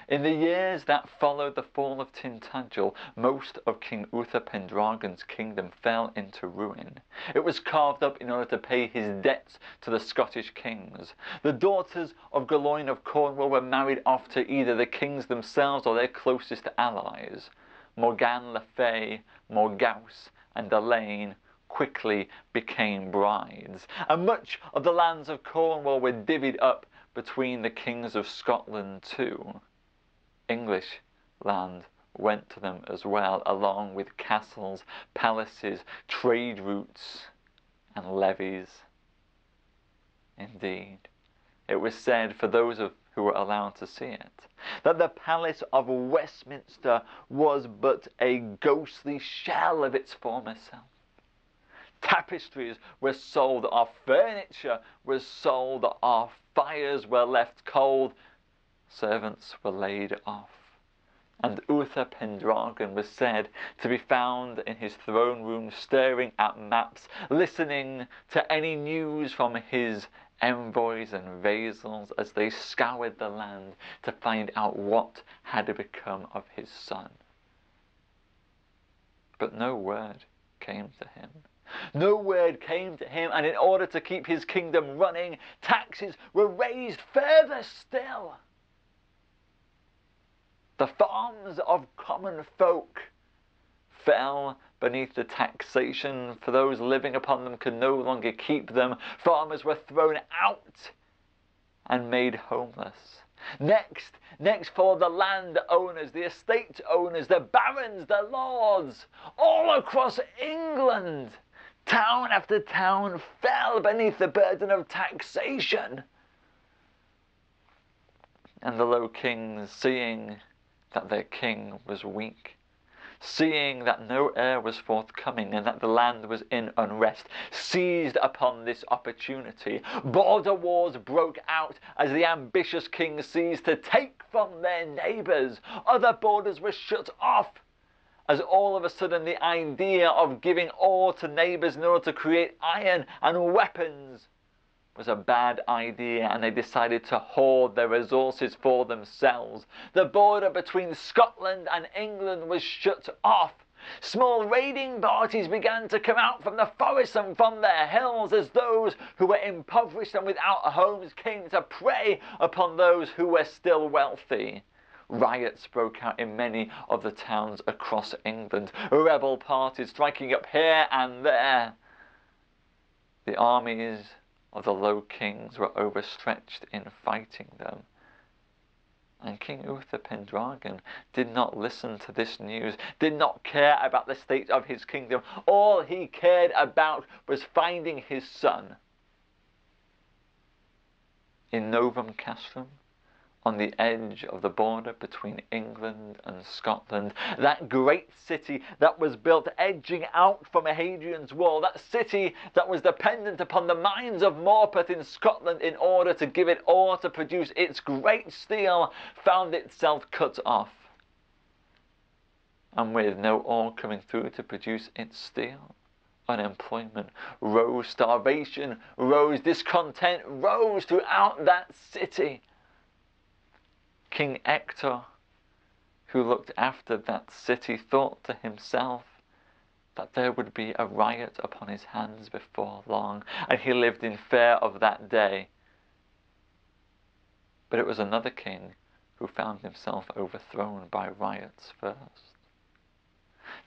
In the years that followed the fall of Tintagel, most of King Uther Pendragon's kingdom fell into ruin. It was carved up in order to pay his debts to the Scottish kings. The daughters of Gawain of Cornwall were married off to either the kings themselves or their closest allies. Morgan le Fay, Morgause, and Elaine quickly became brides, and much of the lands of Cornwall were divvied up between the kings of Scotland too. English land went to them as well, along with castles, palaces, trade routes, and levies. Indeed, it was said, for those who were allowed to see it, that the Palace of Westminster was but a ghostly shell of its former self. Tapestries were sold off, furniture was sold off, fires were left cold, servants were laid off, and Uther Pendragon was said to be found in his throne room staring at maps, listening to any news from his envoys and vassals as they scoured the land to find out what had become of his son. But no word came to him. No word came to him, and in order to keep his kingdom running, taxes were raised further still. The farms of common folk fell beneath the taxation, for those living upon them could no longer keep them. Farmers were thrown out and made homeless. Next followed the land owners, the estate owners, the barons, the lords, all across England. Town after town fell beneath the burden of taxation. And the low kings, seeing that their king was weak, seeing that no heir was forthcoming and that the land was in unrest, seized upon this opportunity. Border wars broke out as the ambitious kings seized to take from their neighbours. Other borders were shut off, as all of a sudden the idea of giving ore to neighbours in order to create iron and weapons was a bad idea, and they decided to hoard their resources for themselves. The border between Scotland and England was shut off. Small raiding parties began to come out from the forests and from their hills, as those who were impoverished and without homes came to prey upon those who were still wealthy. Riots broke out in many of the towns across England, rebel parties striking up here and there. The armies of the Low Kings were overstretched in fighting them. And King Uther Pendragon did not listen to this news, did not care about the state of his kingdom. All he cared about was finding his son in Novum Castrum, on the edge of the border between England and Scotland, that great city that was built edging out from Hadrian's Wall, that city that was dependent upon the mines of Morpeth in Scotland in order to give it ore to produce its great steel, found itself cut off. And with no ore coming through to produce its steel, unemployment rose, starvation rose, discontent rose throughout that city. King Hector, who looked after that city, thought to himself that there would be a riot upon his hands before long, and he lived in fear of that day. But it was another king who found himself overthrown by riots first.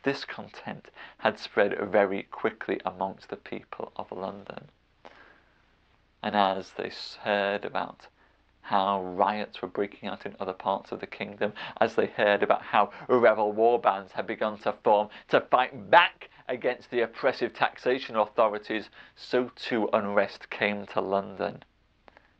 Discontent had spread very quickly amongst the people of London, and as they heard about how riots were breaking out in other parts of the kingdom, as they heard about how rebel war bands had begun to form to fight back against the oppressive taxation authorities, so too unrest came to London.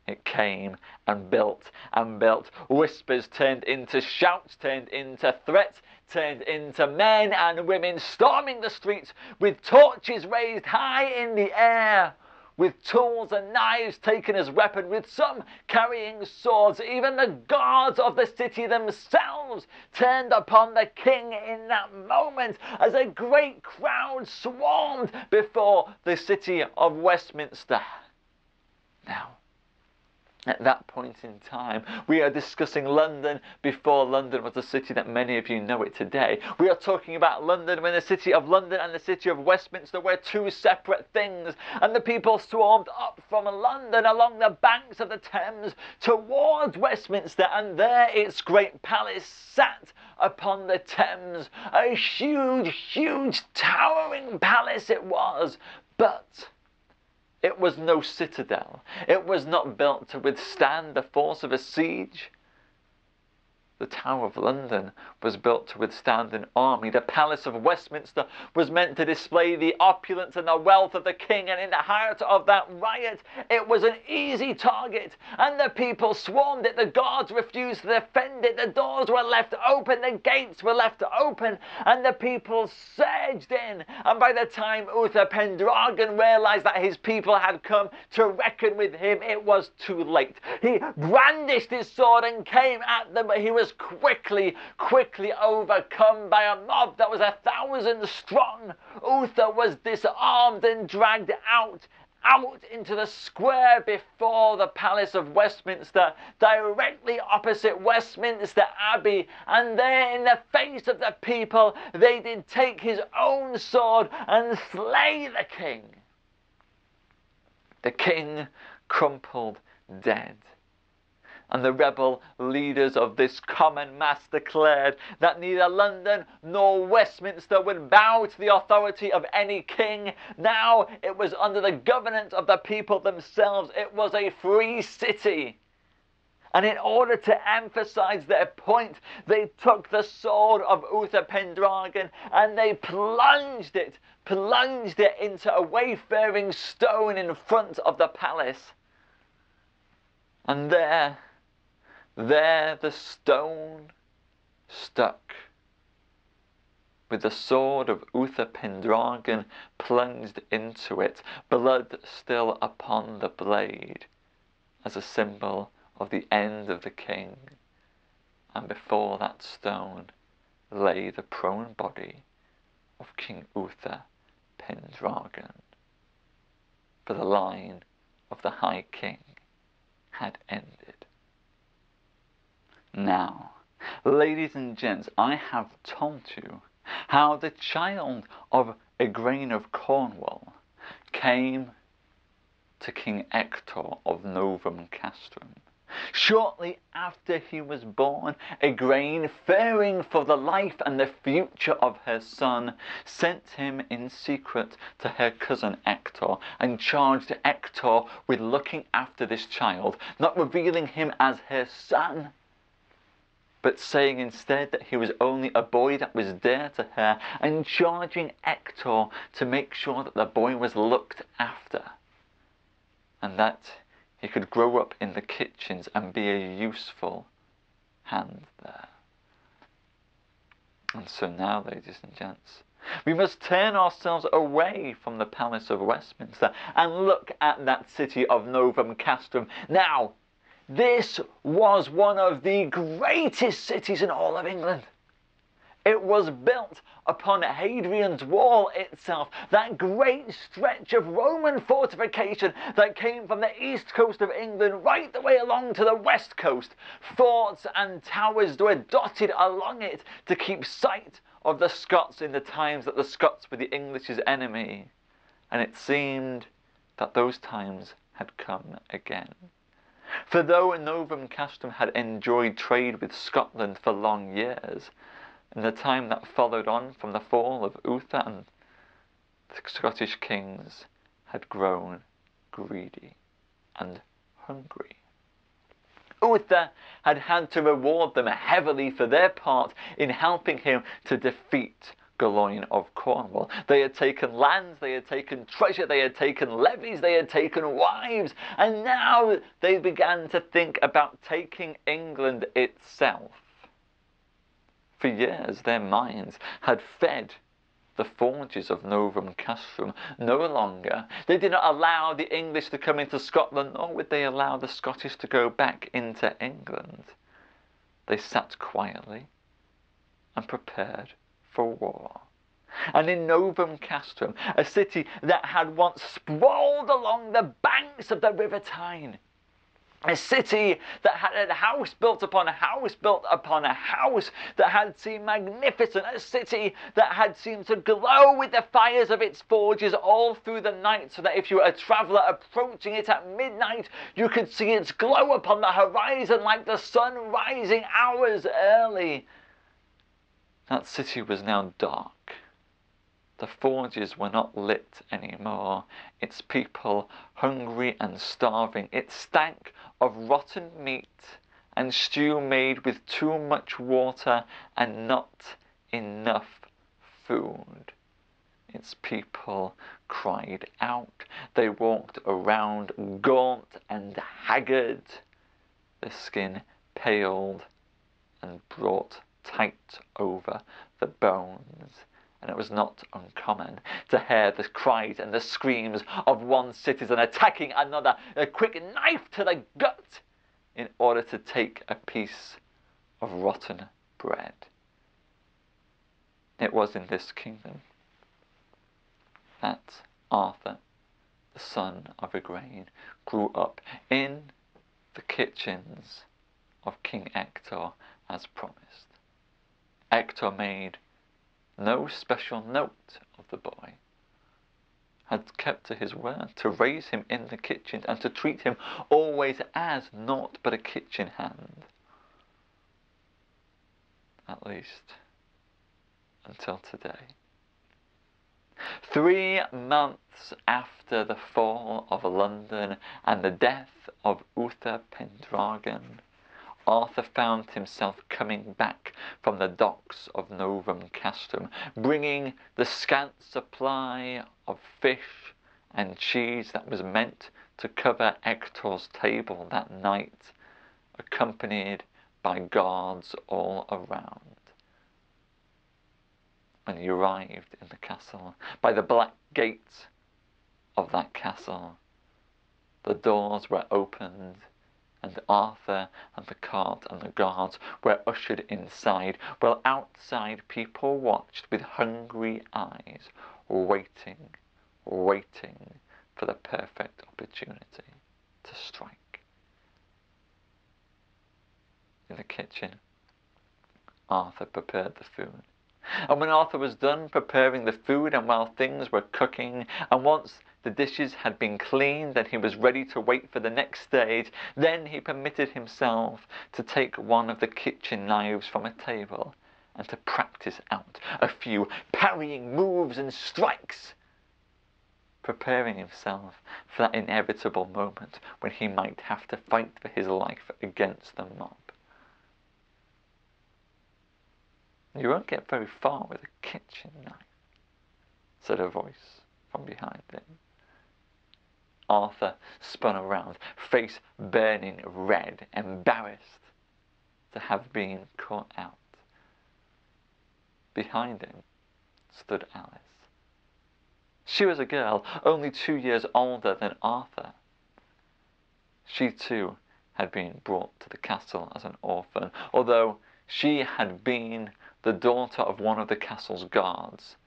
It came and built and built. Whispers turned into shouts, turned into threats, turned into men and women storming the streets with torches raised high in the air, with tools and knives taken as weapons, with some carrying swords. Even the guards of the city themselves turned upon the king in that moment, as a great crowd swarmed before the city of Westminster. Now, At that point in time, we are discussing London before London was the city that many of you know it today. We are talking about London when the city of London and the city of Westminster were two separate things, and the people swarmed up from London along the banks of the Thames towards Westminster, and there its great palace sat upon the Thames. A huge, huge, towering palace it was, but it was no citadel. It was not built to withstand the force of a siege. The Tower of London was built to withstand an army. The Palace of Westminster was meant to display the opulence and the wealth of the king, and in the heart of that riot, it was an easy target, and the people swarmed it. The guards refused to defend it. The doors were left open, the gates were left open, and the people surged in. And by the time Uther Pendragon realized that his people had come to reckon with him, it was too late. He brandished his sword and came at them, but he was quickly overcome by a mob that was 1,000 strong. Uther was disarmed and dragged out into the square before the Palace of Westminster, directly opposite Westminster Abbey, and there in the face of the people they did take his own sword and slay the king. The king crumpled dead. And the rebel leaders of this common mass declared that neither London nor Westminster would bow to the authority of any king. Now it was under the governance of the people themselves. It was a free city. And in order to emphasize their point, they took the sword of Uther Pendragon and they plunged it into a wayfaring stone in front of the palace. And there the stone stuck, with the sword of Uther Pendragon plunged into it, blood still upon the blade, as a symbol of the end of the king. And before that stone lay the prone body of King Uther Pendragon. For the line of the High King had ended. Now, ladies and gents, I have told you how the child of Igraine of Cornwall came to King Hector of Novum Castrum. Shortly after he was born, Igraine, fearing for the life and the future of her son, sent him in secret to her cousin Hector and charged Hector with looking after this child, not revealing him as her son, but saying instead that he was only a boy that was dear to her, and charging Hector to make sure that the boy was looked after, and that he could grow up in the kitchens and be a useful hand there. And so now, ladies and gents, we must turn ourselves away from the Palace of Westminster and look at that city of Novum Castrum. Now, this was one of the greatest cities in all of England. It was built upon Hadrian's Wall itself, that great stretch of Roman fortification that came from the east coast of England right the way along to the west coast. Forts and towers were dotted along it to keep sight of the Scots in the times that the Scots were the English's enemy. And it seemed that those times had come again. For though Novum Castrum had enjoyed trade with Scotland for long years, in the time that followed on from the fall of Uther, and the Scottish kings had grown greedy and hungry. Uther had had to reward them heavily for their part in helping him to defeat Gawain of Cornwall. They had taken lands, they had taken treasure, they had taken levies, they had taken wives, and now they began to think about taking England itself. For years their minds had fed the forges of Novum Castrum. No longer. They did not allow the English to come into Scotland, nor would they allow the Scottish to go back into England. They sat quietly and prepared for war. And in Novum Castrum, a city that had once sprawled along the banks of the River Tyne, A city that had a house built upon a house built upon a house, that had seemed magnificent. A city that had seemed to glow with the fires of its forges all through the night, so that if you were a traveller approaching it at midnight, you could see its glow upon the horizon like the sun rising hours early. That city was now dark. The forges were not lit anymore, its people hungry and starving. It stank of rotten meat and stew made with too much water and not enough food. Its people cried out. They walked around gaunt and haggard, their skin paled and brought tight over the bones. And it was not uncommon to hear the cries and the screams of one citizen attacking another, a quick knife to the gut, in order to take a piece of rotten bread. It was in this kingdom that Arthur, the son of Igraine, grew up, in the kitchens of King Ector, as promised. Ector made no special note of the boy, had kept to his word to raise him in the kitchen and to treat him always as naught but a kitchen hand. At least until today. 3 months after the fall of London and the death of Uther Pendragon, Arthur found himself coming back from the docks of Novum Castrum, bringing the scant supply of fish and cheese that was meant to cover Ector's table that night, accompanied by guards all around. When he arrived in the castle, by the black gate of that castle, the doors were opened, and Arthur and the cart and the guards were ushered inside, while outside people watched with hungry eyes, waiting for the perfect opportunity to strike. In the kitchen, Arthur prepared the food. And when Arthur was done preparing the food, and while things were cooking, and once the dishes had been cleaned and he was ready to wait for the next stage, then he permitted himself to take one of the kitchen knives from a table and to practice out a few parrying moves and strikes, preparing himself for that inevitable moment when he might have to fight for his life against the mob. "You won't get very far with a kitchen knife," said a voice from behind him. Arthur spun around, face burning red, embarrassed to have been caught out. Behind him stood Alice. She was a girl only 2 years older than Arthur. She too had been brought to the castle as an orphan, although she had been the daughter of one of the castle's guards.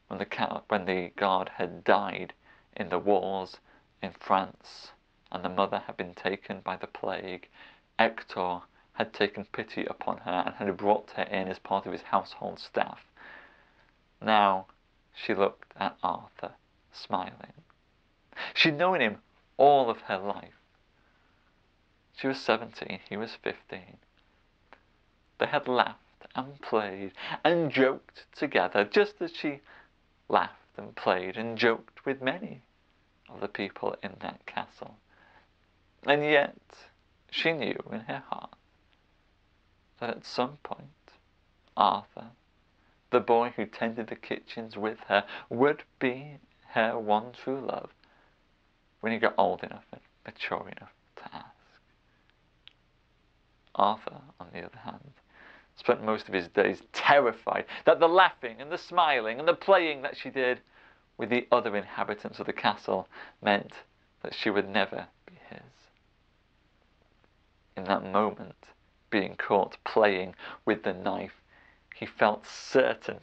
When the guard had died in the wars in France, and the mother had been taken by the plague, Ector had taken pity upon her and had brought her in as part of his household staff. Now she looked at Arthur, smiling. She'd known him all of her life. She was 17, he was 15. They had laughed and played and joked together, just as she laughed and played and joked with many of the people in that castle. And yet she knew in her heart that at some point Arthur, the boy who tended the kitchens with her, would be her one true love when he got old enough and mature enough to ask. Arthur, on the other hand, spent most of his days terrified that the laughing and the smiling and the playing that she did with the other inhabitants of the castle meant that she would never be his. In that moment, being caught playing with the knife, he felt certain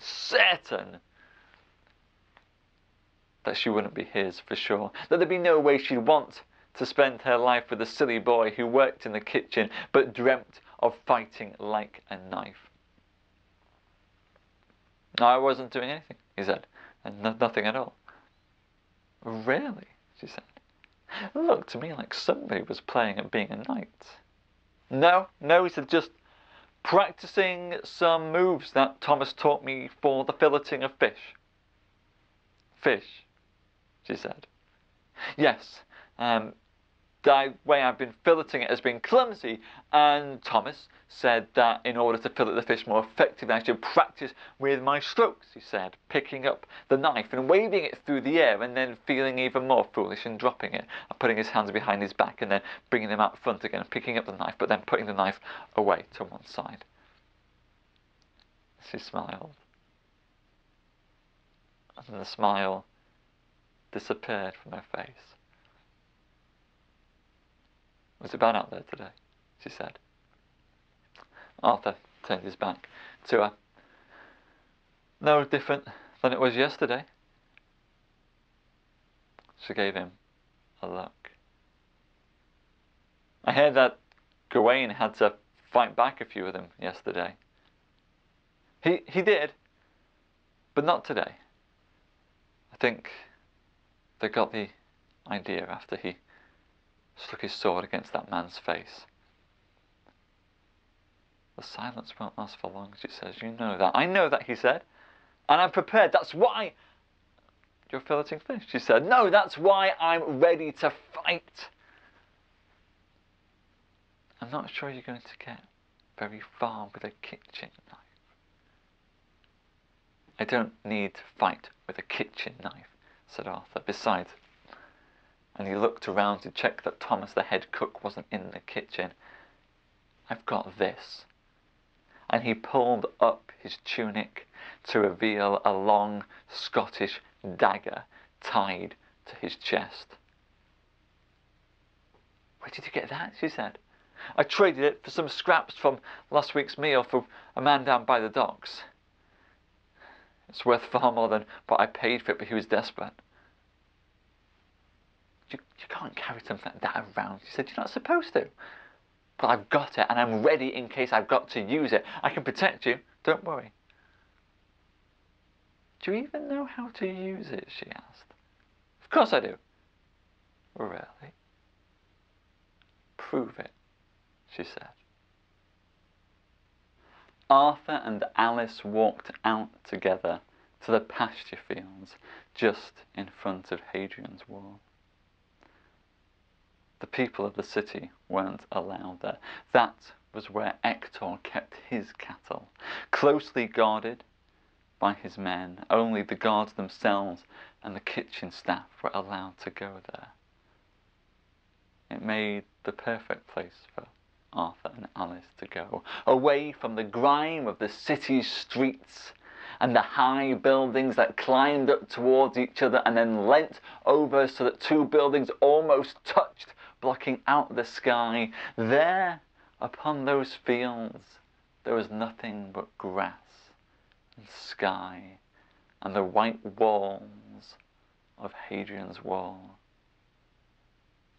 that she wouldn't be his for sure, that there'd be no way she'd want to spend her life with a silly boy who worked in the kitchen but dreamt of fighting like a knife. No, I wasn't doing anything, he said, and nothing at all. Really? She said. It looked to me like somebody was playing at being a knight. No, he said, just practicing some moves that Thomas taught me for the filleting of fish. Fish, she said. Yes, the way I've been filleting it has been clumsy, and Thomas said that in order to fillet the fish more effectively, I should practice with my strokes, he said, picking up the knife and waving it through the air and then feeling even more foolish and dropping it, and putting his hands behind his back and then bringing them out front again and picking up the knife, but then putting the knife away to one side. She smiled, and the smile disappeared from her face. Was it bad out there today? She said. Arthur turned his back to her. No different than it was yesterday. She gave him a look. I heard that Gawain had to fight back a few of them yesterday. He did, but not today. I think they got the idea after he struck his sword against that man's face. The silence won't last for long, she says. You know that. I know that, he said. And I'm prepared. That's why you're filleting fish, she said. No, that's why I'm ready to fight. I'm not sure you're going to get very far with a kitchen knife. I don't need to fight with a kitchen knife, said Arthur. Besides, and he looked around to check that Thomas, the head cook, wasn't in the kitchen. I've got this. And he pulled up his tunic to reveal a long Scottish dagger tied to his chest. Where did you get that? She said. I traded it for some scraps from last week's meal for a man down by the docks. It's worth far more than what I paid for it, but he was desperate. You can't carry something like that around. She said, you're not supposed to. But I've got it, and I'm ready in case I've got to use it. I can protect you, don't worry. Do you even know how to use it, she asked. Of course I do. Really? Prove it, she said. Arthur and Alice walked out together to the pasture fields just in front of Hadrian's Wall. The people of the city weren't allowed there. That was where Hector kept his cattle, closely guarded by his men. Only the guards themselves and the kitchen staff were allowed to go there. It made the perfect place for Arthur and Alice to go, away from the grime of the city's streets and the high buildings that climbed up towards each other and then leant over so that two buildings almost touched, blocking out the sky. There, upon those fields, there was nothing but grass and sky and the white walls of Hadrian's Wall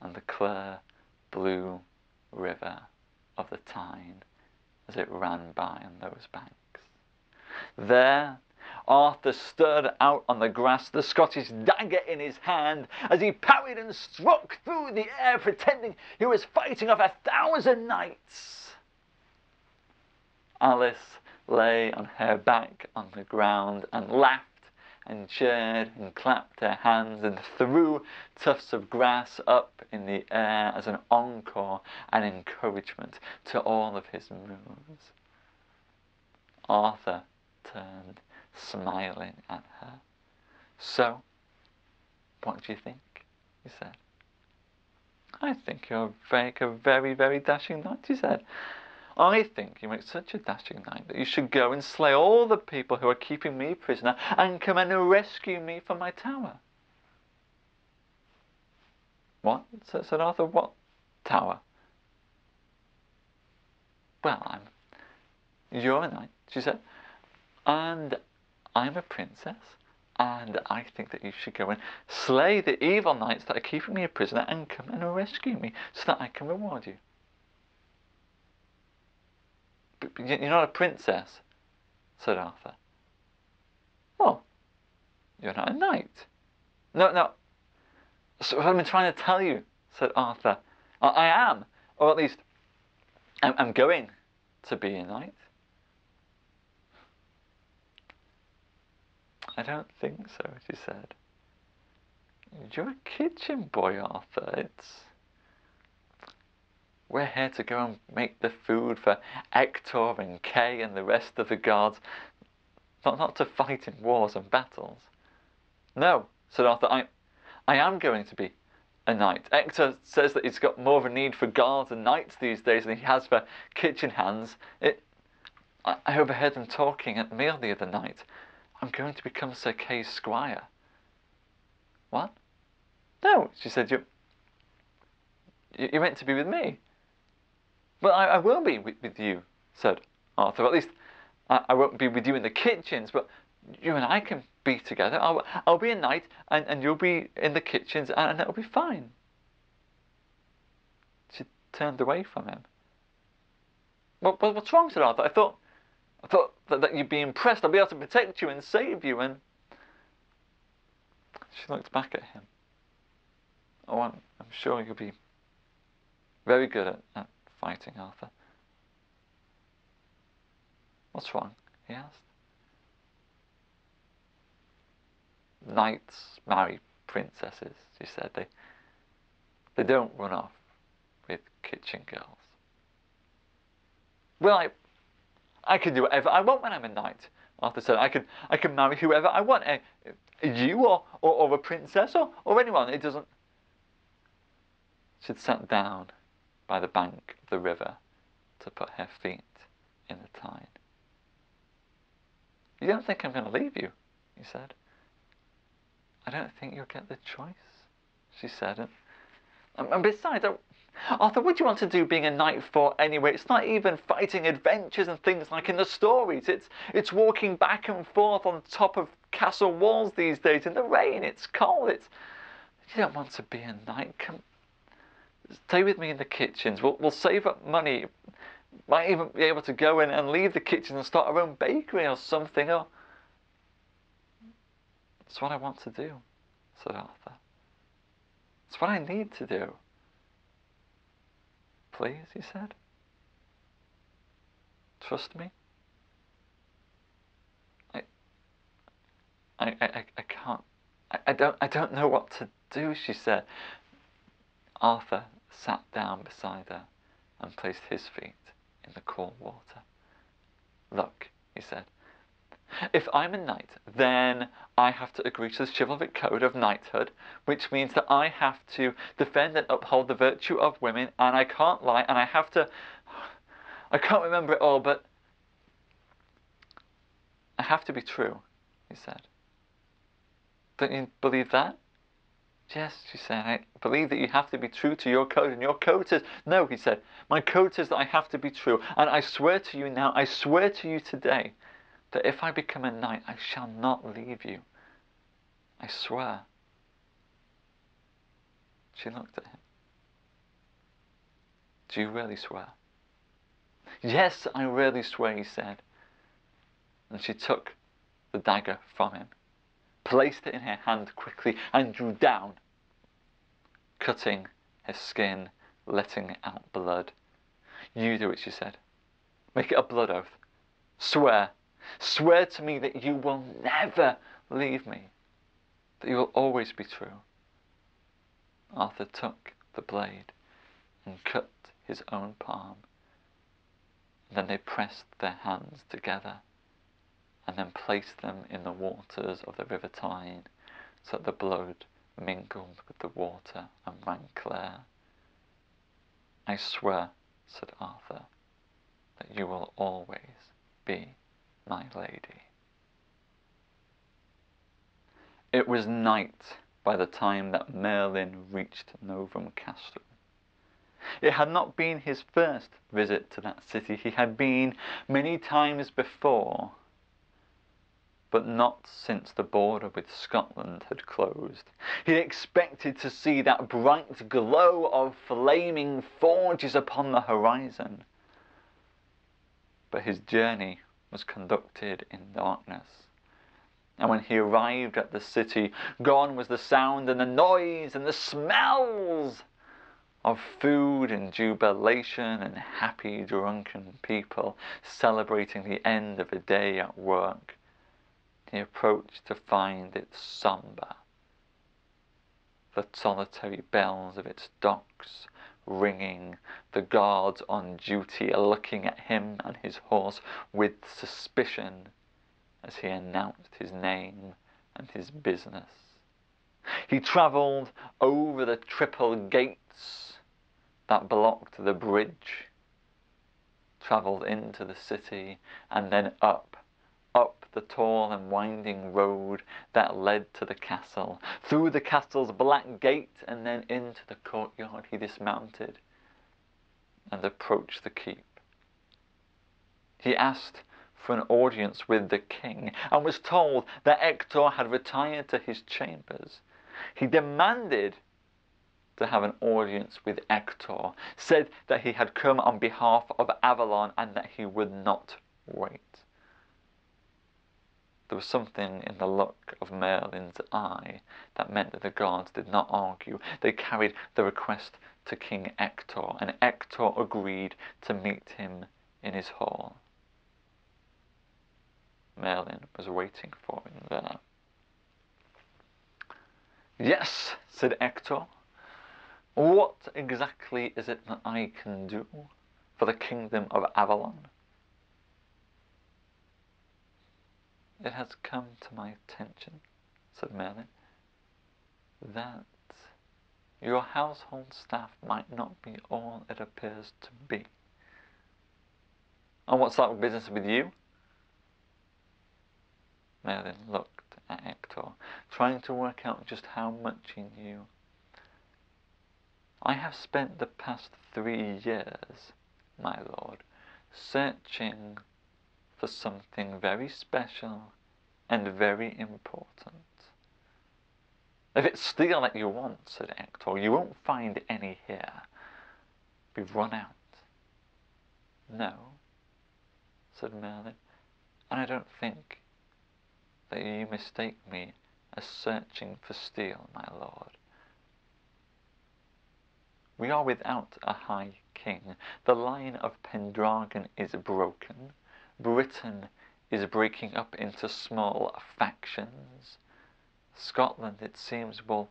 and the clear blue river of the Tyne as it ran by on those banks. There, Arthur stood out on the grass, the Scottish dagger in his hand, as he parried and struck through the air, pretending he was fighting off 1,000 knights. Alice lay on her back on the ground and laughed and cheered and clapped her hands and threw tufts of grass up in the air as an encore and encouragement to all of his moves. Arthur turned, smiling at her. So, what do you think? He said. I think you're a very, very dashing knight, he said. I think you make such a dashing knight that you should go and slay all the people who are keeping me prisoner and come and rescue me from my tower. What? Said Arthur. What tower? Well, you're a knight, she said, and I'm a princess, and I think that you should go and slay the evil knights that are keeping me a prisoner and come and rescue me so that I can reward you. But you're not a princess, said Arthur. Well, you're not a knight. No. So what I've been trying to tell you, said Arthur. I am, or at least I'm going to be a knight. I don't think so, she said. You're a kitchen boy, Arthur. We're here to go and make the food for Hector and Kay and the rest of the gods, not to fight in wars and battles. No, said Arthur, I am going to be a knight. Hector says that he's got more of a need for guards and knights these days than he has for kitchen hands. I overheard them talking at the meal the other night. I'm going to become Sir Kay's squire. What? No, she said, you're meant to be with me. Well, I will be with you, said Arthur. At least I won't be with you in the kitchens, but you and I can be together. I'll be a knight, and you'll be in the kitchens, and it'll be fine. She turned away from him. What's wrong, said Arthur. I thought that you'd be impressed. I'll be able to protect you and save you. And she looked back at him. Oh, I'm sure you'll be very good at fighting, Arthur. What's wrong? He asked. Knights marry princesses, she said. They don't run off with kitchen girls. Well, I can do whatever I want when I'm a knight, Arthur said. I can marry whoever I want. You or a princess or anyone. It doesn't. She'd sat down by the bank of the river to put her feet in the tide. You don't think I'm going to leave you, he said. I don't think you'll get the choice, she said. And besides, Arthur, what do you want to do being a knight for anyway? It's not even fighting adventures and things like in the stories. It's walking back and forth on top of castle walls these days in the rain. It's cold. You don't want to be a knight. Come, stay with me in the kitchens. We'll save up money. Might even be able to go in and leave the kitchen and start our own bakery or something. Or that's what I want to do, said Arthur. It's what I need to do. Please, he said. Trust me. I can't. I don't know what to do, she said. Arthur sat down beside her and placed his feet in the cool water. Look, he said. If I'm a knight, then I have to agree to the chivalric code of knighthood, which means that I have to defend and uphold the virtue of women, and I can't lie, and I can't remember it all, but I have to be true, he said. Don't you believe that? Yes, she said, I believe that you have to be true to your code, and your code says, no, he said, my code says that I have to be true, and I swear to you now, I swear to you today, that if I become a knight, I shall not leave you. I swear. She looked at him. Do you really swear? Yes, I really swear, he said. And she took the dagger from him, placed it in her hand quickly, and drew down, cutting her skin, letting out blood. You do it, she said. Make it a blood oath. Swear. Swear to me that you will never leave me, that you will always be true. Arthur took the blade and cut his own palm. And then they pressed their hands together and then placed them in the waters of the river Tyne so that the blood mingled with the water and ran clear. I swear, said Arthur, that you will always be my lady. It was night by the time that Merlin reached Novum Castrum. It had not been his first visit to that city. He had been many times before, but not since the border with Scotland had closed. He expected to see that bright glow of flaming forges upon the horizon. But his journey was conducted in darkness. And when he arrived at the city, gone was the sound and the noise and the smells of food and jubilation and happy drunken people celebrating the end of a day at work. He approached to find it sombre, the solitary bells of its docks ringing, the guards on duty looking at him and his horse with suspicion as he announced his name and his business. He travelled over the triple gates that blocked the bridge, travelled into the city, and then up the tall and winding road that led to the castle, through the castle's black gate, and then into the courtyard. He dismounted and approached the keep. He asked for an audience with the king, and was told that Hector had retired to his chambers. He demanded to have an audience with Hector, said that he had come on behalf of Avalon and that he would not wait. There was something in the look of Merlin's eye that meant that the guards did not argue. They carried the request to King Hector, and Hector agreed to meet him in his hall. Merlin was waiting for him there. "Yes," said Hector. "What exactly is it that I can do for the kingdom of Avalon?" "It has come to my attention," said Merlin, "that your household staff might not be all it appears to be." "And what's that business with you?" Merlin looked at Hector, trying to work out just how much he knew. "I have spent the past 3 years, my lord, searching for something very special and very important." "If it's steel that you want," said Hector, "you won't find any here. We've run out." "No," said Merlin, "and I don't think that you mistake me as searching for steel, my lord. We are without a high king. The line of Pendragon is broken. Britain is breaking up into small factions. Scotland, it seems, will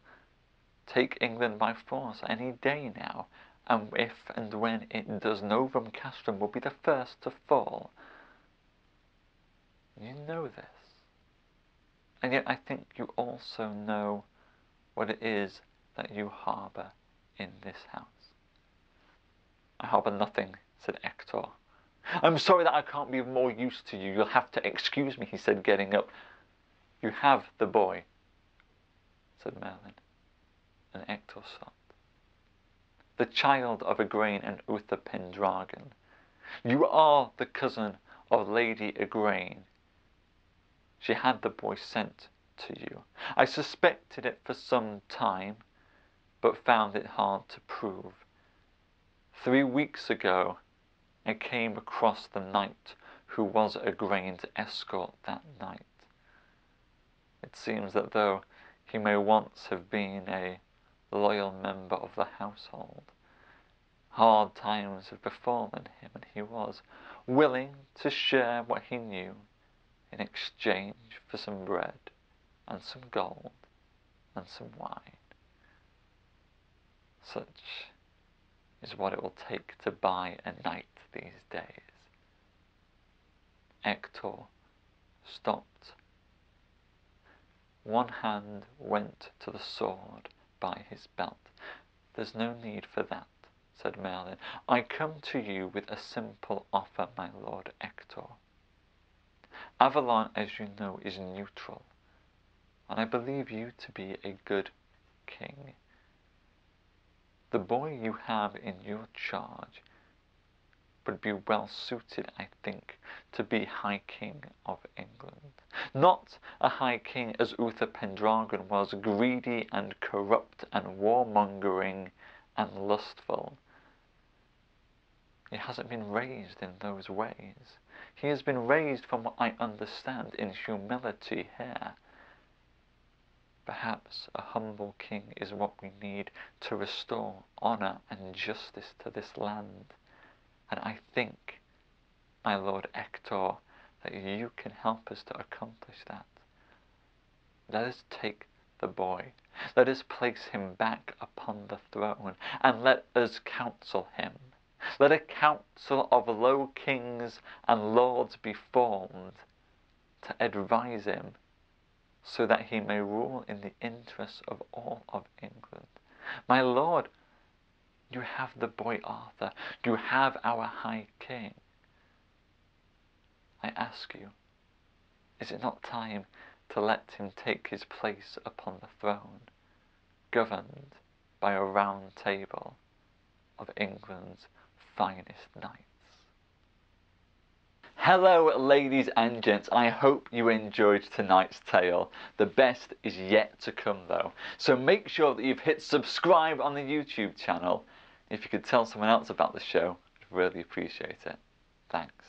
take England by force any day now, and if and when it does, Novum Castrum will be the first to fall. You know this. And yet I think you also know what it is that you harbour in this house." "I harbour nothing," said Hector. "I'm sorry that I can't be of more use to you. You'll have to excuse me," he said, getting up. "You have the boy," said Merlin, and Hector sobbed. "The child of Igraine and Uther Pendragon. You are the cousin of Lady Igraine. She had the boy sent to you. I suspected it for some time, but found it hard to prove. 3 weeks ago, I came across the knight who was Igraine's escort that night. It seems that though he may once have been a loyal member of the household, hard times have befallen him, and he was willing to share what he knew in exchange for some bread and some gold and some wine. Such is what it will take to buy a knight these days." Hector stopped. One hand went to the sword by his belt. "There's no need for that," said Merlin. "I come to you with a simple offer, my lord Hector. Avalon, as you know, is neutral, and I believe you to be a good king. The boy you have in your charge would be well suited, I think, to be High King of England. Not a High King as Uther Pendragon was, greedy and corrupt and warmongering and lustful. He hasn't been raised in those ways. He has been raised, from what I understand, in humility here. Perhaps a humble king is what we need to restore honour and justice to this land. And I think, my Lord Hector, that you can help us to accomplish that. Let us take the boy. Let us place him back upon the throne, and let us counsel him. Let a council of low kings and lords be formed to advise him, so that he may rule in the interests of all of England. My Lord, you have the boy Arthur. You have our High King. I ask you, is it not time to let him take his place upon the throne, governed by a round table of England's finest knights? Hello ladies and gents, I hope you enjoyed tonight's tale. The best is yet to come though, so make sure that you've hit subscribe on the YouTube channel. If you could tell someone else about the show, I'd really appreciate it. Thanks.